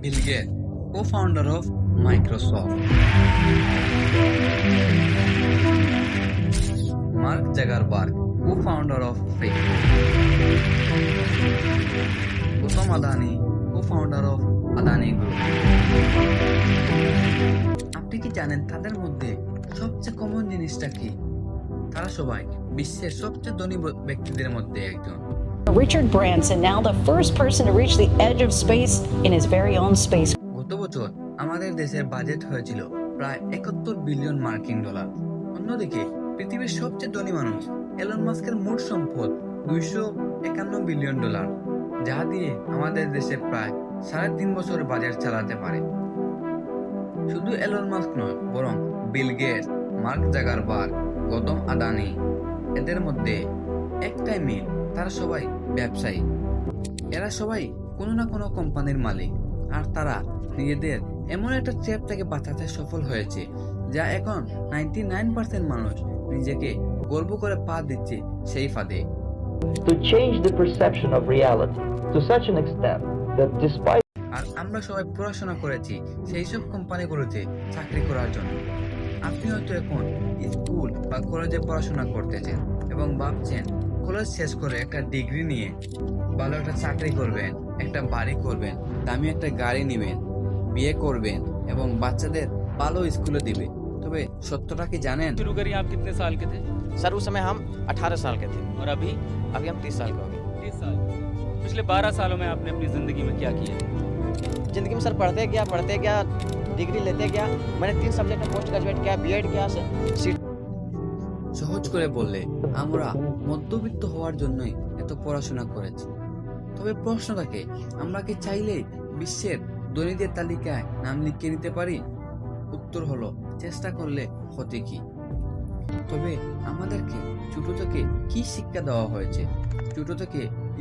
Bill Gates, co-founder of Microsoft. Mark Zuckerberg, co-founder of Facebook. Gautam Adani, co-founder of Adani Group. আপনি কি জানেন তাদের মধ্যে সবচেয়ে কমন জিনিসটা কি? তারা সবাই বিশ্বের সবচেয়ে ধনী ব্যক্তিদের মধ্যে একজন। Richard Branson, now the first person to reach the edge of space in his very own space. গত বছর আমাদের দেশের বাজেট হয়েছিল প্রায় 71 বিলিয়ন মার্কিন ডলার। অন্যদিকে পৃথিবীর সবচেয়ে ধনী মানুষ এলন মাস্কের মোট সম্পদ 251 বিলিয়ন ডলার, যা দিয়ে আমাদের দেশের প্রায় 3.5 বছরের বাজেট চালাতে পারে। শুধু এলন মাস্ক নয়, বরং Bill Gates, Mark Zuckerberg, Gautam Adani, এদের মধ্যে একটাই মিল, তারা সবাই ব্যবসায়ী। এরা সবাই কোনো না কোনো কোম্পানির মালিক, আর তারা নিজেদের এমন একটা ট্র্যাপ থেকে বাঁচাতে সফল হয়েছে যা এখন 99% মানুষ নিজেকে গর্ব করে পা দিচ্ছে সেই ফাঁদে। To change the perception of reality to such an extent that despite আর আমরা সবাই পড়াশোনা করেছি সেই সব কোম্পানিগুলোতে চাকরি করার জন্য। আপনি হয়তো এখন স্কুল বা কলেজে পড়াশোনা করতেছেন এবং ভাবছেন কলেজ শেষ করে একটা ডিগ্রি নিয়ে ভালো একটা চাকরি করবেন, একটা বাড়ি করবেন, দামি একটা গাড়ি নেবেন, বিয়ে করবেন এবং বাচ্চাদের ভালো স্কুলে দিবে। তবে সত্যটা কি জানেন? शुरू करिए, आप कितने साल के थे? सर उस समय हम 18 साल के थे, और अभी अभी हम 30 साल के हो गए। 30 साल। पिछले 12 सालों में आपने अपनी जिंदगी में क्या किया? जिंदगी में सर पढ़ते गया, डिग्री लेते गया। मैंने 3 सब्जेक्ट में पोस्ट ग्रेजुएट किया, बीएड किया, सीट। সহজ করে বললে আমরা মধ্যবিত্ত হওয়ার জন্যই এত পড়াশোনা করেছি। তবে প্রশ্ন থাকে, আমরা কি চাইলে বিশ্বের ধনীদের তালিকায় নাম লিখিয়ে নিতে পারি? উত্তর হলো, চেষ্টা করলে ক্ষতি কি। তবে আমাদেরকে ছোট থেকে কি শিক্ষা দেওয়া হয়েছে? ছোট থেকে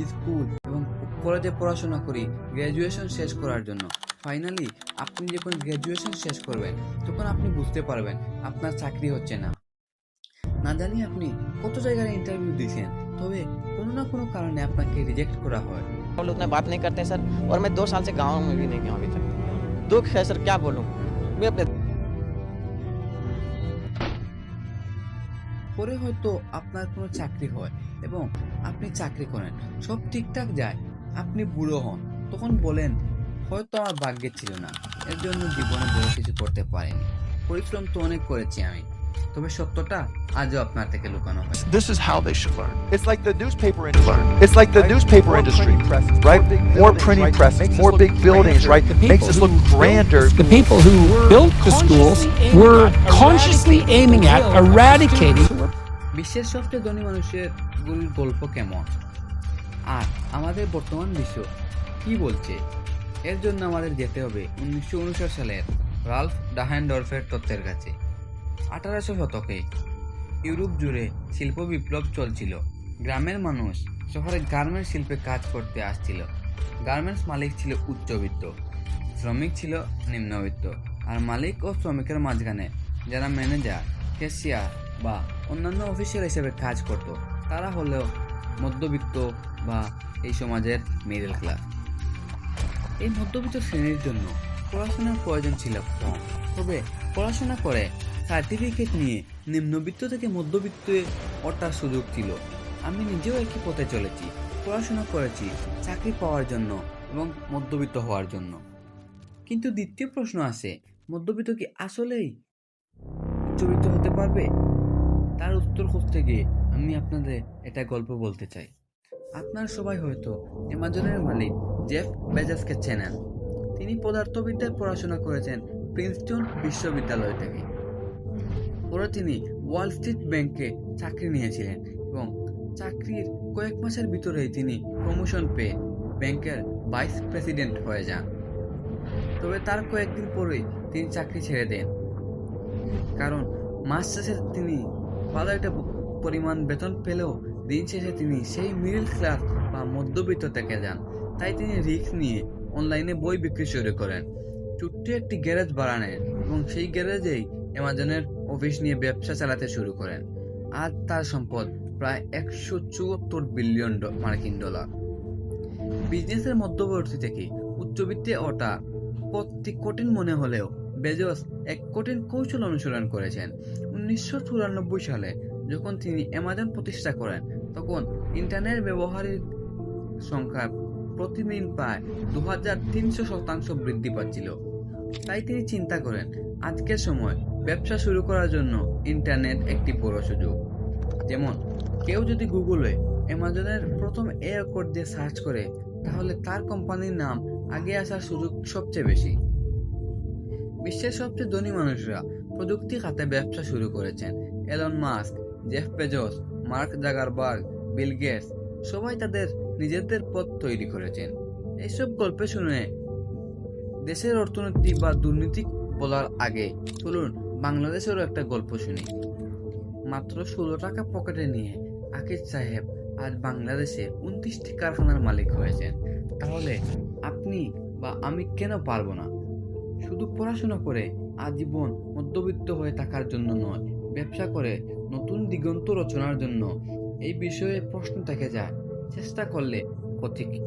স্কুল এবং কলেজে পড়াশোনা করি গ্র্যাজুয়েশন শেষ করার জন্য। ফাইনালি আপনি যখন গ্র্যাজুয়েশন শেষ করবেন তখন আপনি বুঝতে পারবেন আপনার চাকরি হচ্ছে না। না জানি আপনি কত জায়গায় ইন্টারভিউ দিয়েছেন, তবে কোনো না কোনো কারণে আপনাকে রিজেক্ট করা হয়। हम लोग उतना बात नहीं करते सर, और मैं 2 साल से गाँव में भी नहीं गया अभी तक। दुख है सर, क्या बोलूँ मैं अपने। পরে হয়তো আপনার কোনো চাকরি হয় এবং আপনি চাকরি করেন, সব ঠিকঠাক যায়, আপনি বুড়ো হন, তখন বলেন হয়তো আমার ভাগ্যে ছিল না, এর জন্য জীবনে বড় কিছু করতে পারিনি, পরিশ্রম তো অনেক করেছি আমি। তবে সত্যটা আজও আপনার থেকে লুকানো হয়। This is how they should learn. It's like the newspaper industry. It's like the newspaper industry, right? More printing presses, more big buildings, right? Makes us look grander. The people who built the schools were consciously aiming at eradicating. বিশ্বের সবচেয়ে ধনী মানুষের গল্প কেমন, আর আমাদের বর্তমান বিশ্ব কি বলছে? এর জন্য আমাদের যেতে হবে 1959 সালের রাল্ফ ডাহেনডর্ফের তত্ত্বের কাছে। 1800 শতকে ইউরোপ জুড়ে শিল্প বিপ্লব চলছিল। গ্রামের মানুষ শহরে গার্মেন্টস শিল্পে কাজ করতে আসছিল। গার্মেন্টস মালিক ছিল উচ্চবিত্ত, শ্রমিক ছিল নিম্নবিত্ত, আর মালিক ও শ্রমিকের মাঝখানে যারা ম্যানেজার, ক্যাশিয়ার বা অন্যান্য অফিসিয়াল হিসেবে কাজ করত, তারা হলেও মধ্যবিত্ত বা এই সমাজের মিডল ক্লাস। এই মধ্যবিত্ত শ্রেণীর জন্য পড়াশোনার প্রয়োজন ছিল কম, তবে পড়াশোনা করে সার্টিফিকেট নিয়ে নিম্নবিত্ত থেকে মধ্যবিত্তে ওঠার সুযোগ ছিল। আমি নিজেও একই পথে চলেছি, পড়াশোনা করেছি চাকরি পাওয়ার জন্য এবং মধ্যবিত্ত হওয়ার জন্য। কিন্তু দ্বিতীয় প্রশ্ন আসে, মধ্যবিত্ত কি আসলেই উচ্চবিত্ত হতে পারবে? তার উত্তর খুঁজতে গিয়ে আমি আপনাদের এটা গল্প বলতে চাই। আপনার সবাই হয়তো অ্যামাজনের মালিক জেফ বেজোসকে চেনেন। তিনি পদার্থবিদ্যায় পড়াশোনা করেছেন প্রিন্সটন বিশ্ববিদ্যালয় থেকে। পরে তিনি ওয়াল স্ট্রিট ব্যাংকে চাকরি নিয়েছিলেন এবং চাকরির কয়েক মাসের ভিতরেই তিনি প্রমোশন পেয়ে ব্যাংকের ভাইস প্রেসিডেন্ট হয়ে যান। তবে তার কয়েকদিন পরেই তিনি চাকরি ছেড়ে দেন, কারণ মাস শেষে তিনি ভালো একটা পরিমাণ বেতন পেলেও দিন শেষে তিনি সেই মিডল ক্লাস বা মধ্যবিত্ত থেকে যান। তাই তিনি রিস্ক নিয়ে অনলাইনে বই বিক্রি শুরু করেন, ছোট্ট একটি গ্যারেজ বানালেন এবং সেই গ্যারেজেই অ্যামাজনের অফিস নিয়ে ব্যবসা চালাতে শুরু করেন। আজ তার সম্পদ প্রায় 174 বিলিয়ন মার্কিন ডলার। বিজনেসের মধ্যবর্তী থেকে উচ্চবিত্তে ওঠা পথটি কঠিন মনে হলেও বেজোস এক কঠিন কৌশল অনুসরণ করেছেন। 1994 সালে যখন তিনি অ্যামাজন প্রতিষ্ঠা করেন, তখন ইন্টারনেট ব্যবহারের সংখ্যা প্রতিদিন প্রায় 2300% বৃদ্ধি পাচ্ছিল। তাই তিনি চিন্তা করেন, আজকের সময় ব্যবসা শুরু করার জন্য ইন্টারনেট একটি বড় সুযোগ। যেমন কেউ যদি গুগলে অ্যামাজনের প্রথম এ অক্ষর দিয়ে সার্চ করে, তাহলে তার কোম্পানির নাম আগে আসার সুযোগ সবচেয়ে বেশি। বিশ্বের সবচেয়ে ধনী মানুষরা প্রযুক্তি খাতে ব্যবসা শুরু করেছেন। Elon Musk, Jeff Bezos, Mark Zuckerberg, Bill Gates সবাই তাদের নিজেদের পথ তৈরি করেছেন। এইসব গল্প শুনে দেশের অর্থনীতি বা দুর্নীতি বলার আগে চলুন বাংলাদেশেরও একটা গল্প শুনি। মাত্র 16 টাকা পকেটে নিয়ে আকিজ সাহেব আজ বাংলাদেশে 29টি কারখানার মালিক হয়েছেন। তাহলে আপনি বা আমি কেন পারবো না? শুধু পড়াশোনা করে আজীবন মধ্যবিত্ত হয়ে থাকার জন্য নয়, ব্যবসা করে নতুন দিগন্ত রচনার জন্য। এই বিষয়ে প্রশ্ন থেকে যায়, চেষ্টা করলে ক্ষতি কি?